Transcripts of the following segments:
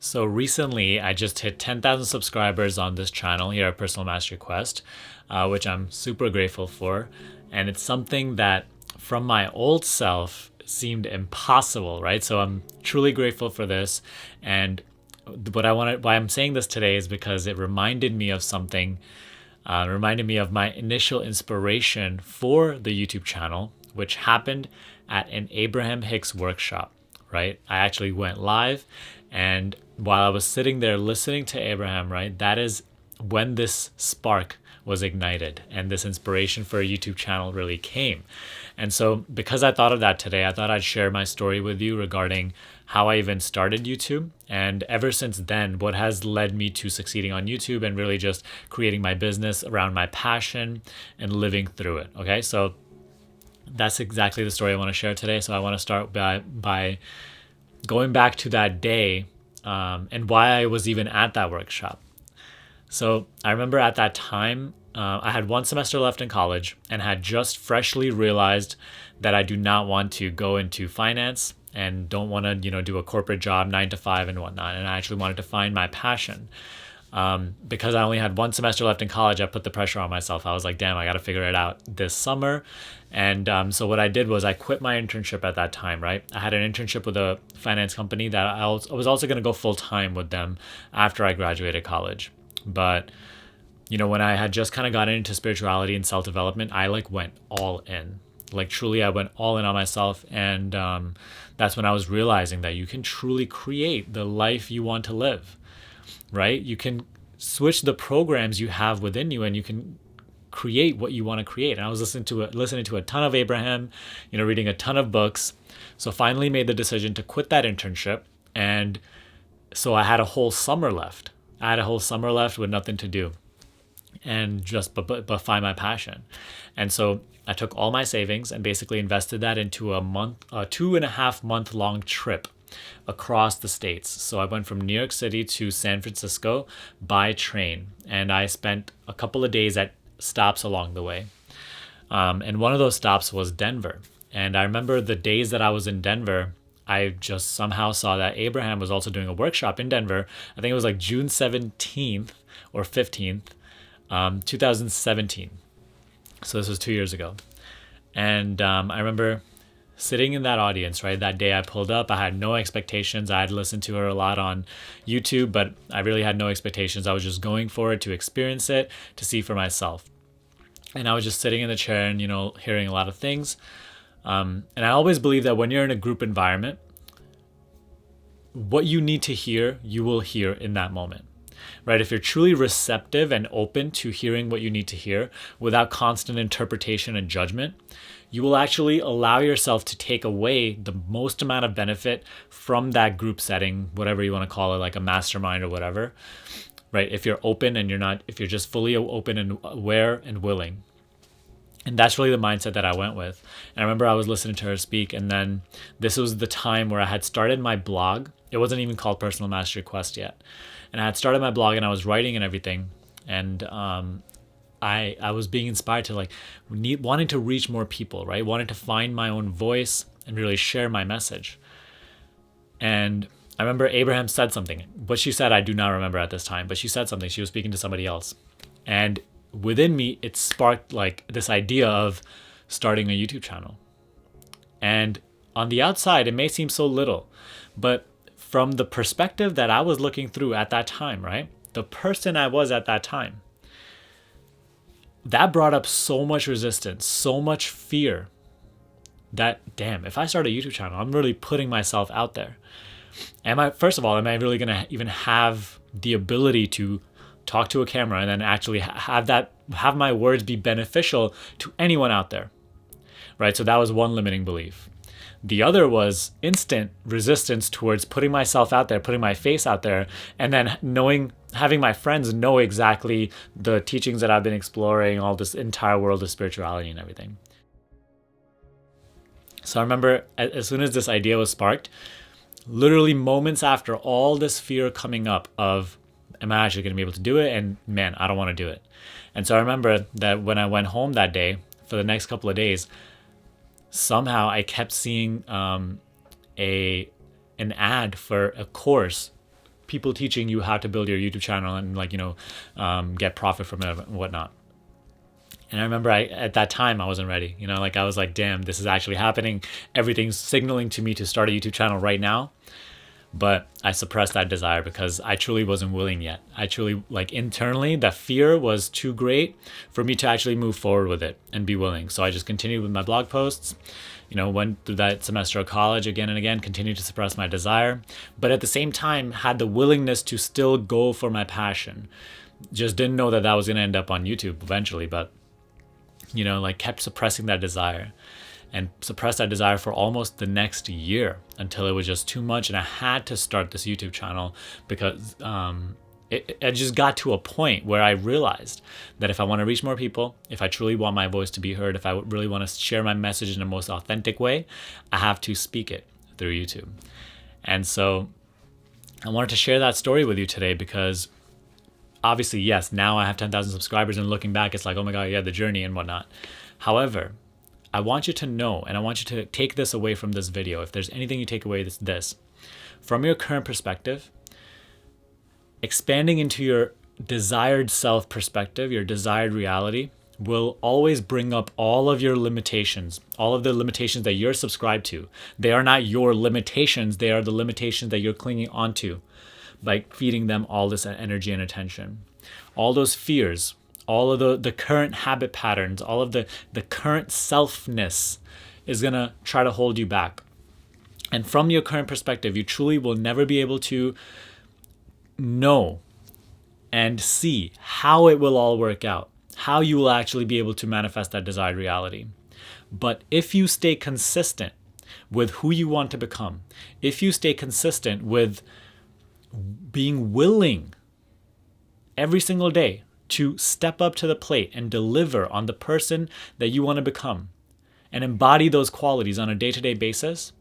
So recently, I just hit 10,000 subscribers on this channel here at Personal Mastery Quest, which I'm super grateful for. And it's something that from my old self seemed impossible, right? So I'm truly grateful for this. And why I'm saying this today is because it reminded me of something, reminded me of my initial inspiration for the YouTube channel, which happened at an Abraham Hicks workshop, right? I actually went live, and while I was sitting there listening to Abraham, right, that is when this spark was ignited and this inspiration for a YouTube channel really came. And so because I thought of that today, I thought I'd share my story with you regarding how I even started YouTube. And ever since then, what has led me to succeeding on YouTube and really just creating my business around my passion and living through it. Okay, so that's exactly the story I want to share today. So I want to start by going back to that day and why I was even at that workshop. So I remember at that time, I had one semester left in college and had just freshly realized that I do not want to go into finance and don't want to, do a corporate job, 9 to 5 and whatnot. And I actually wanted to find my passion. Because I only had one semester left in college, I put the pressure on myself. I was like, damn, I got to figure it out this summer. And so what I did was I quit my internship at that time, right? I had an internship with a finance company that I was also going to go full time with them after I graduated college. But, when I had just kind of gotten into spirituality and self-development, I went all in. Truly, I went all in on myself. And that's when I was realizing that you can truly create the life you want to live. Right? You can switch the programs you have within you and you can create what you want to create. And I was listening to a ton of Abraham, reading a ton of books. So finally made the decision to quit that internship. And so I had a whole summer left. With nothing to do and just but find my passion. And so I took all my savings and basically invested that into a 2.5 month long trip across the states. So I went from New York City to San Francisco by train, and I spent a couple of days at stops along the way. And one of those stops was Denver. And I remember the days that I was in Denver, I just somehow saw that Abraham was also doing a workshop in Denver. I think it was June 17th or 15th, 2017. So this was 2 years ago. And I remember sitting in that audience, right? That day I pulled up, I had no expectations. I had listened to her a lot on YouTube, but I really had no expectations. I was just going for it to experience it, to see for myself. And I was just sitting in the chair and, hearing a lot of things. And I always believe that when you're in a group environment, what you need to hear, you will hear in that moment. Right? If you're truly receptive and open to hearing what you need to hear without constant interpretation and judgment, you will actually allow yourself to take away the most amount of benefit from that group setting, whatever you want to call it, like a mastermind or whatever, right? If you're open and if you're just fully open and aware and willing. And that's really the mindset that I went with. And I remember I was listening to her speak, and then this was the time where I had started my blog. It wasn't even called Personal Mastery Quest yet. And I had started my blog and I was writing and everything. And I was being inspired to wanting to reach more people, right? Wanting to find my own voice and really share my message. And I remember Abraham said something. What she said, I do not remember at this time, but she said something. She was speaking to somebody else. And within me, it sparked this idea of starting a YouTube channel. And on the outside, it may seem so little, but from the perspective that I was looking through at that time, right? The person I was at that time, that brought up so much resistance, so much fear that, damn, if I start a YouTube channel, I'm really putting myself out there. First of all, am I really going to even have the ability to talk to a camera and then actually have my words be beneficial to anyone out there, right? So that was one limiting belief. The other was instant resistance towards putting myself out there, putting my face out there, and then having my friends know exactly the teachings that I've been exploring, all this entire world of spirituality and everything. So I remember as soon as this idea was sparked, literally moments after all this fear coming up of, am I actually going to be able to do it? And man, I don't want to do it. And so I remember that when I went home that day, for the next couple of days, somehow I kept seeing an ad for a course people teaching you how to build your YouTube channel and like, get profit from it and whatnot. And I remember at that time I wasn't ready, like I was like, damn, this is actually happening. Everything's signaling to me to start a YouTube channel right now. But I suppressed that desire because I truly wasn't willing yet. I truly, like internally, that fear was too great for me to actually move forward with it and be willing. So I just continued with my blog posts, went through that semester of college again and again, continued to suppress my desire, but at the same time had the willingness to still go for my passion. Just didn't know that that was going to end up on YouTube eventually, but, like kept suppressing that desire. And suppressed that desire for almost the next year until it was just too much. And I had to start this YouTube channel because it just got to a point where I realized that if I want to reach more people, if I truly want my voice to be heard, if I really want to share my message in the most authentic way, I have to speak it through YouTube. And so I wanted to share that story with you today because obviously, yes, now I have 10,000 subscribers and looking back, it's like, oh my God, yeah, the journey and whatnot. However, I want you to know, and I want you to take this away from this video. If there's anything you take away, it's this. From your current perspective, expanding into your desired self perspective, your desired reality, will always bring up all of your limitations, all of the limitations that you're subscribed to. They are not your limitations. They are the limitations that you're clinging onto by feeding them all this energy and attention. All those fears, all of the current habit patterns, all of the current selfness is going to try to hold you back. And from your current perspective, you truly will never be able to know and see how it will all work out, how you will actually be able to manifest that desired reality. But if you stay consistent with who you want to become, if you stay consistent with being willing every single day to step up to the plate and deliver on the person that you want to become and embody those qualities on a day-to-day basis,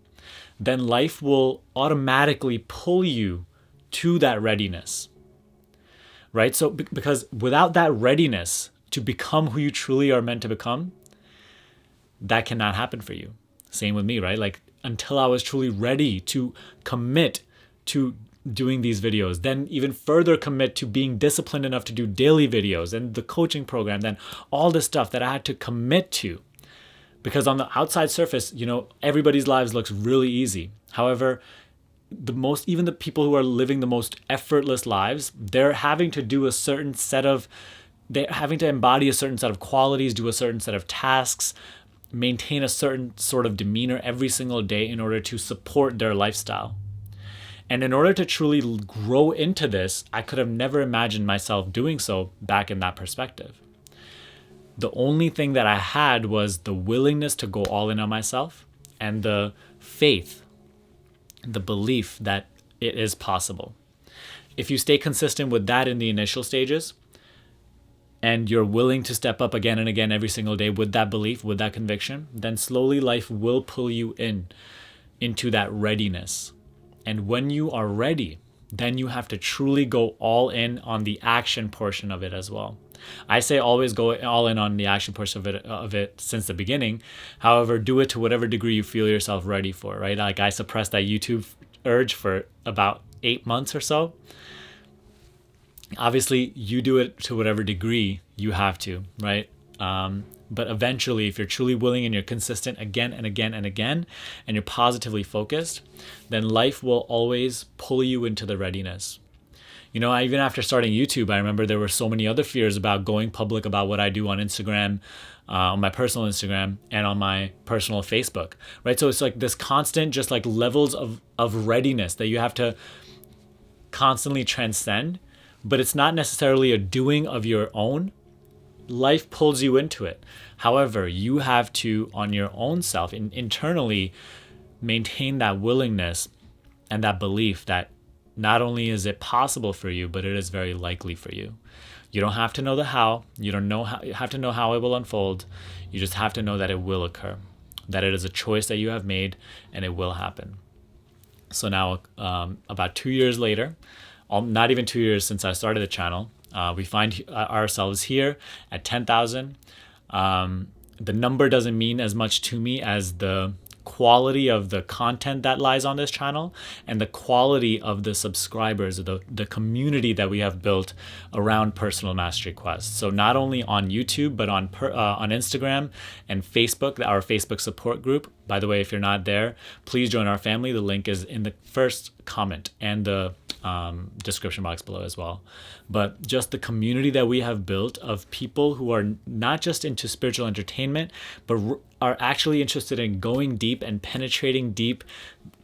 then life will automatically pull you to that readiness, right? So because without that readiness to become who you truly are meant to become, that cannot happen for you. Same with me, right? Like until I was truly ready to commit to doing these videos, then even further commit to being disciplined enough to do daily videos and the coaching program, then all the stuff that I had to commit to. Because on the outside surface, everybody's lives looks really easy. However, even the people who are living the most effortless lives, they're having to embody a certain set of qualities, do a certain set of tasks, maintain a certain sort of demeanor every single day in order to support their lifestyle. And in order to truly grow into this, I could have never imagined myself doing so back in that perspective. The only thing that I had was the willingness to go all in on myself and the faith, the belief that it is possible. If you stay consistent with that in the initial stages, and you're willing to step up again and again every single day with that belief, with that conviction, then slowly life will pull you into that readiness. And when you are ready, then you have to truly go all in on the action portion of it as well. I say always go all in on the action portion of it since the beginning. However, do it to whatever degree you feel yourself ready for, right? Like I suppressed that YouTube urge for about 8 months or so. Obviously, you do it to whatever degree you have to, right? But eventually, if you're truly willing and you're consistent again and again and again, and you're positively focused, then life will always pull you into the readiness. Even after starting YouTube, I remember there were so many other fears about going public about what I do on Instagram, on my personal Instagram, and on my personal Facebook, right? So it's like this constant, just like levels of readiness that you have to constantly transcend, but it's not necessarily a doing of your own. Life pulls you into it. However, you have to, on your own self, internally maintain that willingness and that belief that not only is it possible for you, but it is very likely for you. You don't have to know the how. You have to know how it will unfold. You just have to know that it will occur, that it is a choice that you have made and it will happen. So now, about 2 years later, not even 2 years since I started the channel, we find ourselves here at 10,000. The number doesn't mean as much to me as the quality of the content that lies on this channel and the quality of the subscribers, the community that we have built around Personal Mastery Quest. So not only on YouTube, but on Instagram and Facebook, our Facebook support group. By the way, if you're not there, please join our family. The link is in the first comment and the description box below as well. But just the community that we have built of people who are not just into spiritual entertainment, but are actually interested in going deep and penetrating deep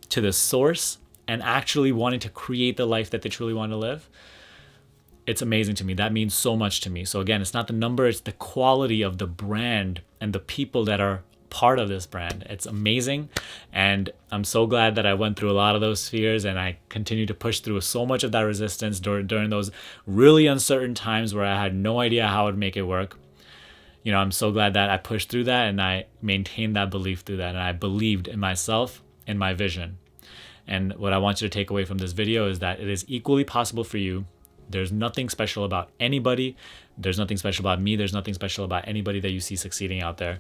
to the source and actually wanting to create the life that they truly want to live. It's amazing to me. That means so much to me. So again, it's not the number, it's the quality of the brand and the people that are part of this brand. It's amazing. And I'm so glad that I went through a lot of those fears, and I continue to push through so much of that resistance during those really uncertain times where I had no idea how I would make it work. You know, I'm so glad that I pushed through that and I maintained that belief through that. And I believed in myself and my vision. And what I want you to take away from this video is that it is equally possible for you. There's nothing special about anybody. There's nothing special about me. There's nothing special about anybody that you see succeeding out there.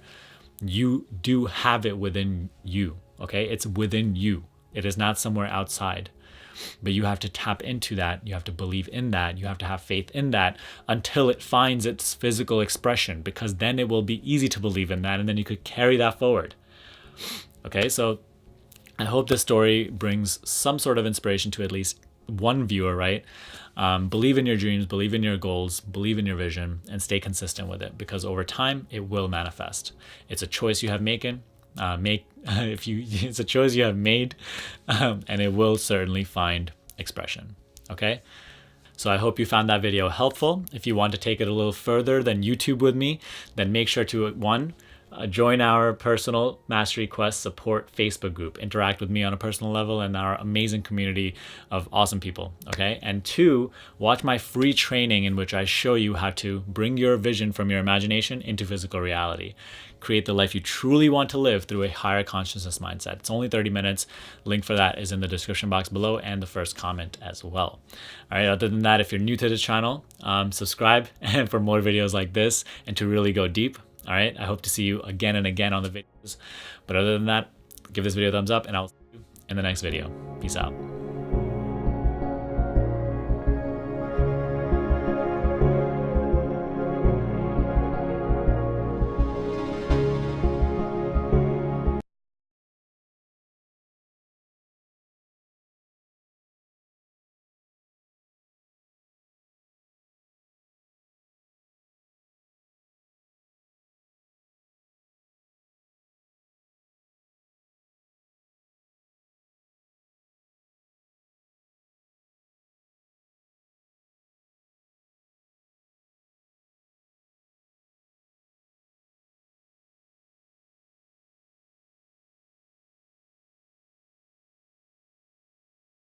You do have it within you, okay? It's within you. It is not somewhere outside. But you have to tap into that. You have to believe in that. You have to have faith in that until it finds its physical expression, because then it will be easy to believe in that, and then you could carry that forward. Okay, so I hope this story brings some sort of inspiration to at least one viewer, right? Believe in your dreams, believe in your goals, believe in your vision, and stay consistent with it, because over time it will manifest. It's a choice you have it's a choice you have made, and it will certainly find expression. Okay, so I hope you found that video helpful. If you want to take it a little further than YouTube with me, then make sure to join our Personal Mastery Quest support Facebook group. Interact with me on a personal level and our amazing community of awesome people, okay? And 2, watch my free training in which I show you how to bring your vision from your imagination into physical reality. Create the life you truly want to live through a higher consciousness mindset. It's only 30 minutes. Link for that is in the description box below and the first comment as well. All right, other than that, if you're new to this channel, subscribe for more videos like this and to really go deep. All right, I hope to see you again and again on the videos. But other than that, give this video a thumbs up, and I'll see you in the next video. Peace out.